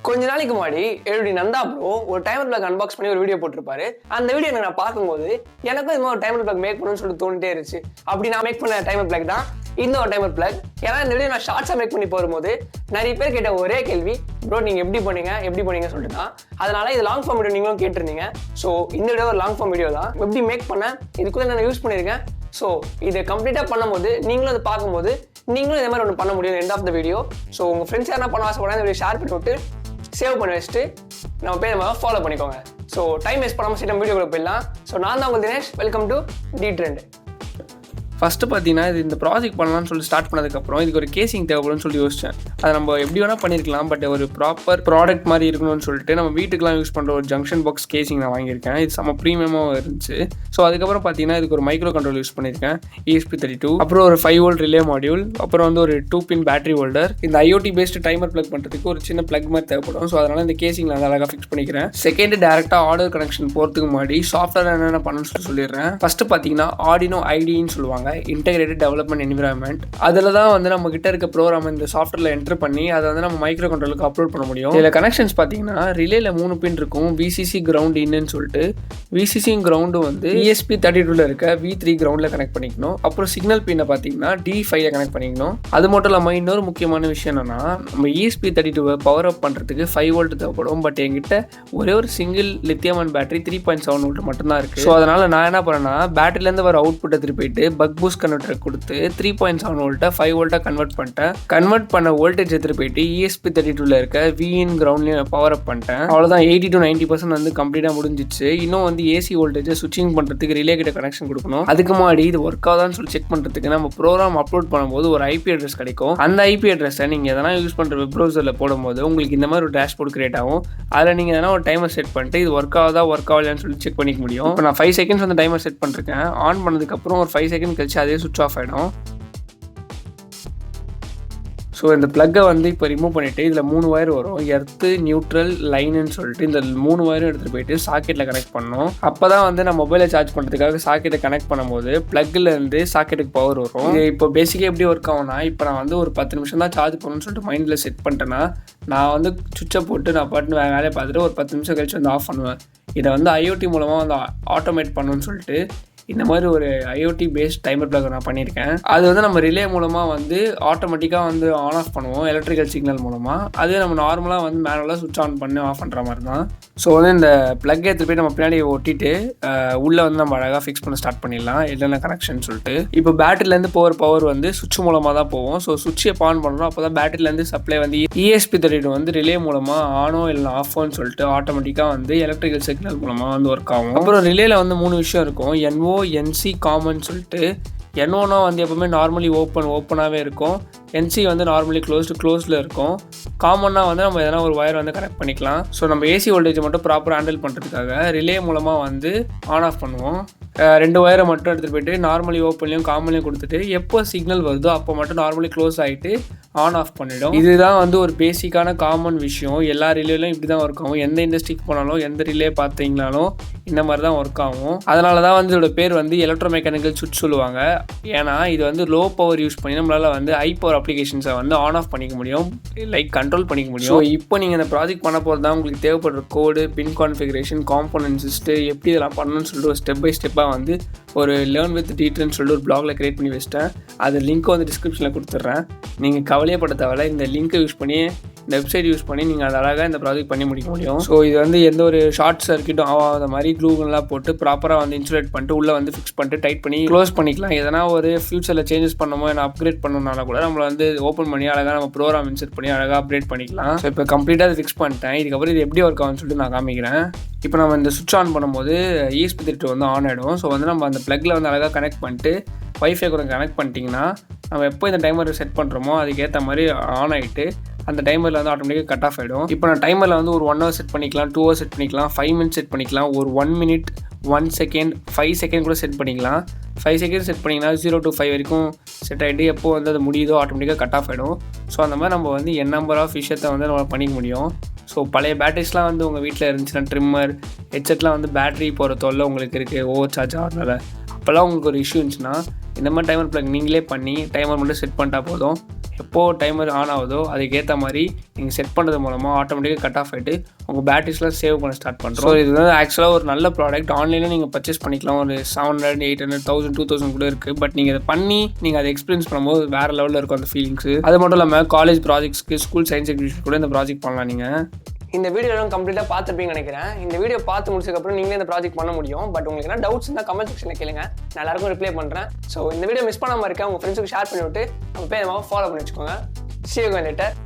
கொஞ்ச நாளைக்கு முன்னாடி என்னுடைய நந்தா ப்ரோ ஒரு டைமர் பிளக் அன்பாக்ஸ் பண்ணி ஒரு வீடியோ போட்டிருப்பாரு. அந்த வீடியோ நான் பார்க்கும்போது எனக்கும் இது மாதிரி ஒரு டைமர் பிளக் மேக் பண்ணணும்னு சொல்லிட்டு தோணிட்டே இருந்துச்சு. அப்படி நான் மேக் பண்ண டைமர் பிளக் தான் இந்த ஒரு டைமர் பிளக். ஏன்னா இந்த வீடியோ நான் ஷார்ட்ஸாக மேக் பண்ணி போகும்போது நிறைய பேர் கேட்ட ஒரே கேள்வி, ப்ரோ நீங்கள் எப்படி பண்ணீங்க சொல்லிட்டு தான். அதனால இது லாங் ஃபார்ம் வீடியோ நீங்களும் கேட்டிருந்தீங்க. ஸோ இந்த வீடியோ ஒரு லாங் ஃபார்ம் வீடியோ தான். எப்படி மேக் பண்ண இதுக்குள்ள நான் யூஸ் பண்ணியிருக்கேன். ஸோ இதை கம்ப்ளீட்டாக பண்ணும்போது நீங்களும் அதை பார்க்கும்போது நீங்களும் இதே மாதிரி ஒன்று பண்ண முடியும் end of the video. So உங்கள் ஃப்ரெண்ட்ஸ் யாரா பண்ண ஆசைப்படாத இந்த வீடியோ ஷேர் பண்ணி விட்டு சேவ் பண்ணி வச்சுட்டு நம்ம பேர் ஃபாலோ பண்ணிக்கோங்க. ஸோ டைம் வேஸ்ட் பண்ணாமல் சீக்கிரம் வீடியோக்குள்ள போயிடலாம். ஸோ நான் தான் உங்கள் Dinesh. Welcome to the trend. First பார்த்தீங்கன்னா இது இந்த ப்ராஜெக்ட் பண்ணலாம்னு சொல்லி ஸ்டார்ட் பண்ணதுக்கப்புறம் இதுக்கு ஒரு கேசிங் தேவைப்படும்னு சொல்லி யோசித்தேன். அதை நம்ம எப்படி வேணால் பண்ணியிருக்கலாம், பட் ஒரு ப்ராப்பர் ப்ராடக்ட் மாதிரி இருக்கணும்னு சொல்லிட்டு நம்ம வீட்டுக்குலாம் யூஸ் பண்ணுற ஒரு ஜங்ஷன் பாக்ஸ் கேசிங் நான் வாங்கியிருக்கேன். இது செம்ம ப்ரீமியமாக இருந்துச்சு. ஸோ அதுக்கப்புறம் பார்த்தீங்கன்னா இதுக்கு ஒரு மைக்ரோ கண்ட்ரோல் யூஸ் பண்ணியிருக்கேன், ESP32, அப்புறம் ஒரு 5 volt ரிலே மாடியூல், அப்புறம் வந்து ஒரு 2 pin பேட்டரி ஹோல்டர். இந்த IoT பேஸ்டு டைமர் ப்ளக் பண்ணுறதுக்கு ஒரு சின்ன ப்ளக் மாதிரி தேவைப்படும். ஸோ அதனால் இந்த கேசிங்கில் வந்து அழகாக ஃபிக்ஸ் பண்ணிக்கிறேன். செகண்ட் டேரெக்டாக ஆர்டர் கனெக்ஷன் போகிறதுக்கு முன்னாடி சாஃப்ட்வேர் என்னென்ன பண்ணணும்னு சொல்லிடுறேன். ஃபஸ்ட்டு பார்த்தீங்கன்னா ஆர்டினோ ஐடின்னு சொல்லுவாங்க, இன்டெகிரேட்டட் டெவலப்மெண்ட் என்விரான்மெண்ட். அதில் தான் வந்து நம்ம கிட்ட இருக்க ப்ரோக்ராம் இந்த சாஃப்ட்வேரில் என்டர் பண்ணி அதை வந்து நம்ம மைக்ரோ கண்ட்ரோலுக்கு அப்லோட் பண்ண முடியும். இதில் கனெக்ஷன்ஸ் பார்த்தீங்கன்னா ரிலேல 3 பின் இருக்கும். VCC கிரவுண்ட் இன்னுன்னு சொல்லிட்டு VCC கிரவுண்டு வந்து ESP32 இருக்க V3 கிரவுண்டில் கனெக்ட் பண்ணிக்கணும். அப்புறம் சிக்னல் பின்னை பார்த்தீங்கன்னா D5 கனெக்ட் பண்ணிக்கணும். அது மட்டும் இல்லாமல் இன்னொரு முக்கியமான விஷயம் என்னன்னா, நம்ம ESP32 பவர் அப் பண்ணுறதுக்கு 5 volt தேவைப்படும். பட் என்கிட்ட ஒரே ஒரு single lithium and battery 3.7 volt மட்டும்தான் இருக்குது. ஸோ அதனால் நான் என்ன பண்ணேன்னா, பேட்டரியிலேருந்து வர அவுட்புட்டை திருப்பி போயிட்டு பக் பூஸ்ட் கன்வெர்ட்டர் கொடுத்து 3.7 volt 5 volt கன்வெர்ட் பண்ணிட்டேன். கன்வெர்ட் பண்ண வோல்டேஜ் எடுத்துட்டு போயிட்டு ESP32 இருக்க Vin கிரவுண்ட்லயும் பவர் அப் பண்ணிட்டேன். அவ்வளவுதான், 80 to 90% வந்து கம்ப்ளீட்டா முடிஞ்சிச்சு. இன்னும் வந்து AC வோல்டேஜ் சுவிட்சிங் பண்றதுக்கு ரிலே கிட்ட கனெக்ஷன் கொடுக்கணும். அதுக்கு முன்னாடி இது ஒர்க் ஆகுதான்னு சொல்லி செக் பண்றதுக்கு நம்ம ப்ரோக்ராம் அப்லோட் பண்ணும்போது ஒரு IP அட்ரஸ் கிடைக்கும். அந்த IP அட்ரஸை நீங்க எதனா யூஸ் பண்ற வெப் ப்ரௌசர்ல போடும்போது உங்களுக்கு இந்த மாதிரி ஒரு டேஷ்போர்ட் கிரியேட் ஆகும். அதில் நீங்க எதனா ஒரு டைமர் செட் பண்ணிட்டு இது ஒர்க் ஆகுதா ஒர்க் ஆகலையான்னு சொல்லி செக் பண்ணிக்க முடியும். இப்போ நான் 5 seconds வந்து டைமர் செட் பண்ணிருக்கேன். ஆன் பண்ணதுக்கு அப்புறம் ஒரு 5 seconds கழிச்சு அதே சுவிட்ச் ஆஃப் ஆயிடும். ஸோ இந்த ப்ளக்கை வந்து இப்போ ரிமூவ் பண்ணிவிட்டு இதில் 3 wire வரும், எர்த்து, நியூட்ரல், லைனுன்னு சொல்லிட்டு இந்த 3 wire எடுத்துகிட்டு போயிட்டு சாக்கெட்டில் கனெக்ட் பண்ணணும். அப்போ தான் வந்து நான் மொபைலை சார்ஜ் பண்ணுறதுக்காக சாக்கெட்டை கனெக்ட் பண்ணும்போது ப்ளக்லேருந்து சாக்கெட்டுக்கு பவர் வரும். இது இப்போ பேசிக்காக எப்படி ஒர்க் ஆகும்னா, இப்போ நான் வந்து ஒரு 10 நிமிஷம் தான் சார்ஜ் பண்ணணும்னு சொல்லிட்டு மைண்டில் செட் பண்ணிட்டேன்னா நான் வந்து சுவிட்சை போட்டு நான் பாட்டு வேலையை பார்த்துட்டு ஒரு 10 நிமிஷம் கழிச்சு வந்து ஆஃப் பண்ணுவேன். இதை வந்து IoT மூலமாக வந்து ஆட்டோமேட் பண்ணணும்னு சொல்லிட்டு இந்த மாதிரி ஒரு IoT பேஸ்ட் டைமர் பிளக் நான் பண்ணியிருக்கேன். அது வந்து நம்ம ரிலே மூலமாக வந்து ஆட்டோமேட்டிக்காக வந்து ஆன் ஆஃப் பண்ணுவோம் எலக்ட்ரிக்கல் சிக்னல் மூலமாக. அதே நம்ம நார்மலாக வந்து மேனுவலாக சுவிட்ச் ஆன் பண்ணி ஆஃப் பண்ணுற மாதிரி தான். ஸோ வந்து இந்த பிளக் எடுத்து போய் நம்ம பின்னாடி ஒட்டிட்டு உள்ளே வந்து நம்ம அழகாக ஃபிக்ஸ் பண்ண ஸ்டார்ட் பண்ணிடலாம் இல்லைன்னா கனெக்ஷன் சொல்லிட்டு. இப்போ பேட்டரியிலேருந்து பவர் வந்து சுவிட்ச் மூலமாக தான் போகும். ஸோ சுவிட்ச் எப்போ ஆன் பண்ணுறோம் அப்போ தான் பேட்டரியிலேருந்து சப்ளை வந்து ESP32 வந்து ரிலே மூலமாக ஆனோ இல்லை ஆஃபோன்னு சொல்லிட்டு ஆட்டோமேட்டிக்காக வந்து எலக்ட்ரிக்கல் சிக்னல் மூலமாக வந்து ஒர்க் ஆகும். அப்புறம் ரிலேல வந்து 3 விஷயம் இருக்கும். NC காமன் சொல்லிட்டு, NOனா வந்து எப்பவுமே நார்மலி ஓப்பனாகவே இருக்கும். NC வந்து நார்மலி க்ளோஸ்டில் இருக்கும். காமன்னா வந்து நம்ம எதனா ஒரு வயர் வந்து கனெக்ட் பண்ணிக்கலாம். ஸோ நம்ம AC வோல்டேஜை மட்டும் ப்ராப்பராக ஹேண்டில் பண்ணுறதுக்காக ரிலே மூலமாக வந்து ஆன் ஆஃப் பண்ணுவோம். 2 wire மட்டும் எடுத்துகிட்டு போயிட்டு நார்மலி ஓப்பன்லையும் காமன்லையும் கொடுத்துட்டு எப்போ சிக்னல் வருதோ அப்போ மட்டும் நார்மலி க்ளோஸ் ஆகிட்டு ஆன் ஆஃப் பண்ணிடும். இதுதான் வந்து ஒரு பேசிக்கான காமன் விஷயம். எல்லா ரிலேலையும் இப்படி தான் ஒர்க் ஆகும். எந்த இண்டஸ்ட்ரிக்கு போனாலும் எந்த ரிலே பார்த்தீங்கனாலும் இந்த மாதிரி தான் ஒர்க் ஆகும். அதனால தான் வந்து இதோட பேர் வந்து எலக்ட்ரோ மெக்கானிக்கல் சுவிட்ச் சொல்லுவாங்க. ஏன்னா இது வந்து லோ பவர் யூஸ் பண்ணி நம்மளால் வந்து ஹை பவர் அப்ளிகேஷன்ஸை வந்து ஆன் ஆஃப் பண்ணிக்க முடியும், லைக் கண்ட்ரோல் பண்ணிக்க முடியும். ஸோ இப்போ நீங்கள் இந்த ப்ராஜெக்ட் பண்ண போகிறது தான் உங்களுக்கு தேவைப்படுற கோடு, பின் கான்ஃபிகரேஷன், காம்போனன்ட் லிஸ்ட்டு எப்படி இதெல்லாம் பண்ணணும்னு சொல்லிட்டு ஒரு ஸ்டெப் பை ஸ்டெப்பாக வந்து ஒரு லேர்ன் வித் டீட்டெயில்னு சொல்லிட்டு ஒரு பிளாகில் கிரியேட் பண்ணி வச்சிட்டேன். அது லிங்க் வந்து டிஸ்கிரிப்ஷனில் கொடுத்துட்றேன். நீங்கள் கவலையப்பட தேவையில்ல, இந்த லிங்க்கை யூஸ் பண்ணி இந்த வெப்சைட் யூஸ் பண்ணி நீங்கள் அது அழகாக இந்த ப்ராஜெக்ட் பண்ணி முடிக்க முடியும். ஸோ இது வந்து எந்த ஒரு ஷார்ட் சர்க்கிட்டும் ஆகாத மாதிரி க்ளூகன்லாம் போட்டு ப்ராப்பராக வந்து இன்சுலேட் பண்ணிட்டு உள்ளே வந்து ஃபிக்ஸ் பண்ணிட்டு டைட் பண்ணி க்ளோஸ் பண்ணிக்கலாம். எதனா ஒரு ஃபியூச்சரில் சேஞ்சஸ் பண்ணமோ இல்லை அப்கிரேட் பண்ணணும்னால கூட நம்மளை வந்து ஓப்பன் பண்ணி அழகாக நம்ம ப்ரோக்ராம் இன்சர்ட் பண்ணி அழகாக அப்டேட் பண்ணிக்கலாம். ஸோ இப்போ கம்ப்ளீட்டாக அதை ஃபிக்ஸ் பண்ணிட்டேன். இதுக்கப்புறம் இது எப்படி ஒர்க் ஆகும்னு சொல்லிட்டு நான் காமிக்கிறேன். இப்போ நம்ம இந்த சுவிட்ச் ஆன் பண்ணும்போது ESP32 வந்து ஆன் ஆகிடும். ஸோ வந்து நம்ம அந்த ப்ளக்கில் வந்து அழகாக கனெக்ட் பண்ணிட்டு வைஃபை கூட கனெக்ட் பண்ணிட்டிங்கன்னா நம்ம எப்போ இந்த டைமர் செட் பண்ணுறோமோ அதுக்கேற்ற மாதிரி ஆன் ஆகிட்டு அந்த டைமரில் வந்து ஆட்டோமேட்டிக்காக கட் ஆஃப் ஆகிடும். இப்போ நான் டைமரில் வந்து ஒரு 1 hour செட் பண்ணிக்கலாம், 2 hours செட் பண்ணிக்கலாம், 5 minutes செட் பண்ணிக்கலாம், ஒரு 1 minute, 1 second, 5 seconds கூட செட் பண்ணிக்கலாம். 5 seconds செட் பண்ணிங்கன்னா 0 to 5 வரைக்கும் செட் ஆகிட்டு எப்போ வந்து அது முடியுதோ ஆட்டோமேட்டிக்காக கட் ஆஃப் ஆகிடும். ஸோ அந்த மாதிரி நம்ம வந்து நம்பர் ஆஃப் விஷயத்தை வந்து நம்ம பண்ணிக்க முடியும். ஸோ பழைய பேட்டரிஸ்லாம் வந்து உங்கள் வீட்டில் இருந்துச்சுன்னா ட்ரிம்மர் ஹெட்செட்லாம் வந்து பேட்டரி போகிற தொல்லை உங்களுக்கு இருக்குது, ஓவர் சார்ஜ் ஆகிறதுனால. அப்போல்லாம் உங்களுக்கு ஒரு இஷ்யூ இருந்துச்சுன்னா இந்த மாதிரி டைமர் பிளக் நீங்களே பண்ணி டைமர் மட்டும் செட் பண்ணிட்டா போதும். எப்போ டைமர் ஆன் ஆகுதோ அதுக்கேற்ற மாதிரி நீங்கள் செட் பண்ணுறது மூலமாக ஆட்டோமேட்டிக்காக கட் ஆஃப் ஆகிட்டு உங்கள் பேட்டரிஸ்லாம் சேவ் பண்ண ஸ்டார்ட் பண்ணுறோம். ஸோ இது வந்து ஆக்சுவலாக ஒரு நல்ல ப்ராடக்ட். ஆன்லைனில் நீங்கள் பர்ச்சேஸ் பண்ணிக்கலாம். ஒரு 700, 800, 1000, 2000 கூட இருக்குது. பட் நீங்கள் இதை பண்ணி நீங்கள் அதை எக்ஸ்பீரியன்ஸ் பண்ணும்போது வேறு லெவலில் இருக்கும் அந்த ஃபீலிங்ஸு. அது மட்டும் இல்லாமல் காலேஜ் ப்ராஜெக்ட்ஸ்க்கு, ஸ்கூல் சயின்ஸ் எக்ஸிபிஷன் கூட இந்த ப்ராஜெக்ட் பண்ணலாம். நீங்கள் இந்த வீடியோலாம் கம்ப்ளீட்டாக பார்த்துருப்பீங்கன்னு நினைக்கிறேன். இந்த வீடியோ பார்த்து முடிச்சதுக்கப்புறம் நீங்களே இந்த ப்ராஜெக்ட் பண்ண முடியும். பட் உங்களுக்கு என்ன டவுட்ஸ் இருந்தால் கமெண்ட் செக்ஷனில் கேளுங்க, நான் எல்லாருக்கும் ரிப்ளை பண்ணுறேன். ஸோ இந்த வீடியோ மிஸ் பண்ணாமல் இருக்கேன், உங்கள் ஃப்ரெண்ட்ஸுக்கு ஷேர் பண்ணி விட்டு நம்ம பேர் ஃபாலோ பண்ணி வச்சுக்கோங்க. See you again later.